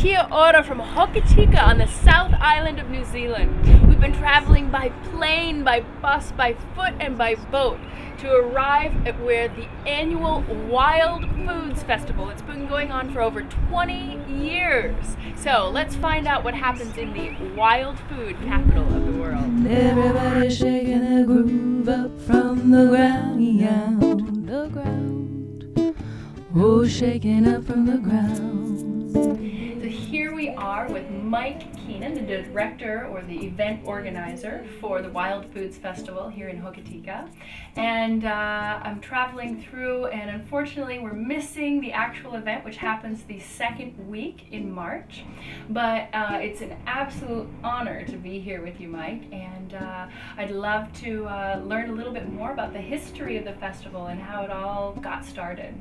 Kia ora from Hokitika on the South Island of New Zealand. We've been traveling by plane, by bus, by foot, and by boat to arrive at where the annual Wildfoods Festival. It's been going on for over 20 years. So let's find out what happens in the wild food capital of the world. Everybody shaking their groove up from the ground, the ground. Oh, shaking up from the ground. So here we are with Mike Keenan, the director or the event organizer for the Wildfoods Festival here in Hokitika. And I'm traveling through, and unfortunately we're missing the actual event, which happens the second week in March. But it's an absolute honor to be here with you, Mike, and I'd love to learn a little bit more about the history of the festival and how it all got started.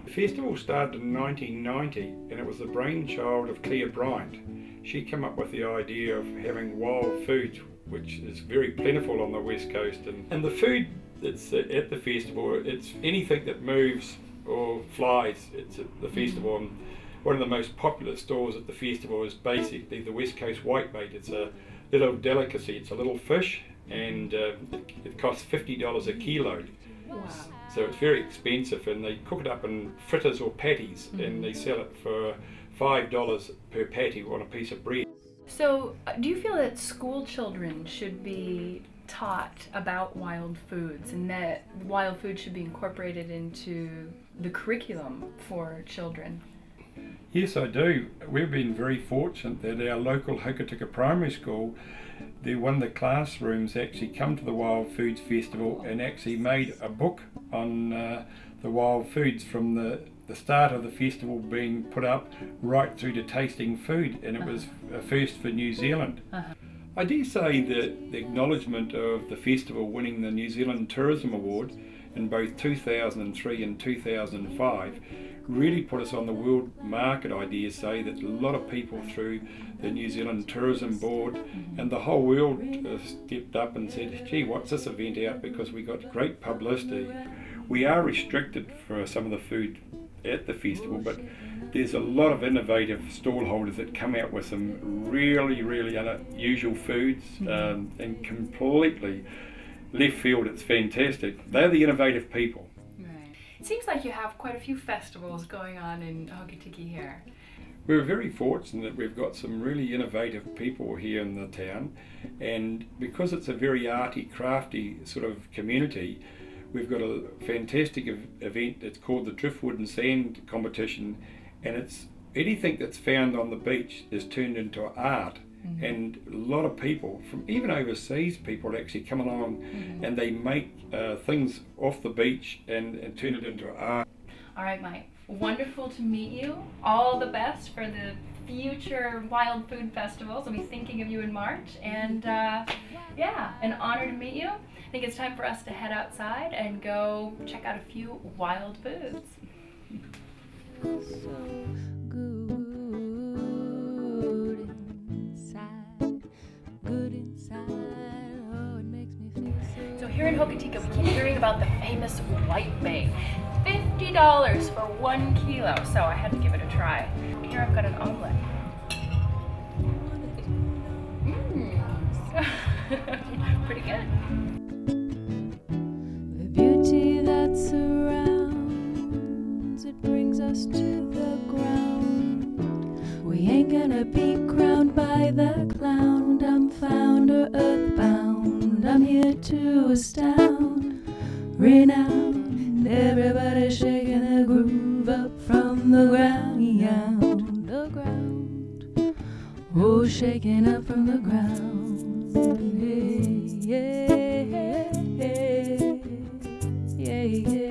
The festival started in 1990 and it was the brainchild of Claire Bryant. She came up with the idea of having wild foods, which is very plentiful on the west coast, and the food that's at the festival, it's anything that moves or flies. It's at the festival, and one of the most popular stores at the festival is basically the west coast whitebait. It's a little delicacy, it's a little fish, and it costs $50 a kilo. Wow. So it's very expensive, and they cook it up in fritters or patties, and they sell it for $5 per patty on a piece of bread. So do you feel that school children should be taught about wild foods, and that wild food should be incorporated into the curriculum for children? Yes, I do. We've been very fortunate that our local Hokitika Primary School, one of the classrooms actually come to the Wild Foods Festival and actually made a book on the wild foods from the start of the festival being put up right through to tasting food, and it was a first for New Zealand. I dare say that the acknowledgement of the festival winning the New Zealand Tourism Award in both 2003 and 2005 really put us on the world market, I dare say, that a lot of people through the New Zealand Tourism Board and the whole world stepped up and said, gee, what's this event out, because we got great publicity. We are restricted for some of the food at the festival, but there's a lot of innovative stallholders that come out with some really unusual foods and completely left field. It's fantastic. They're the innovative people. It seems like you have quite a few festivals going on in Hokitika here. We're very fortunate that we've got some really innovative people here in the town, and because it's a very arty, crafty sort of community, we've got a fantastic event. It's called the Driftwood and Sand Competition, and it's anything that's found on the beach is turned into art. And a lot of people, from even overseas people, actually come along and they make things off the beach and turn it into art. All right, Mike. Wonderful to meet you. All the best for the future Wild Food Festivals. I'll be thinking of you in March. And yeah, an honor to meet you. I think it's time for us to head outside and go check out a few wild foods. So here in Hokitika, we keep hearing about the famous whitebait. $50 for 1 kilo, so I had to give it a try. Here I've got an omelet. Pretty good. The beauty that surrounds, it brings us to the ground. We ain't gonna be crowned by the clown. I'm found or earthbound. I'm here to astound, renowned. Everybody shaking their groove up from the ground, the ground. Oh, shaking up from the ground. Yeah, yeah, yeah, yeah.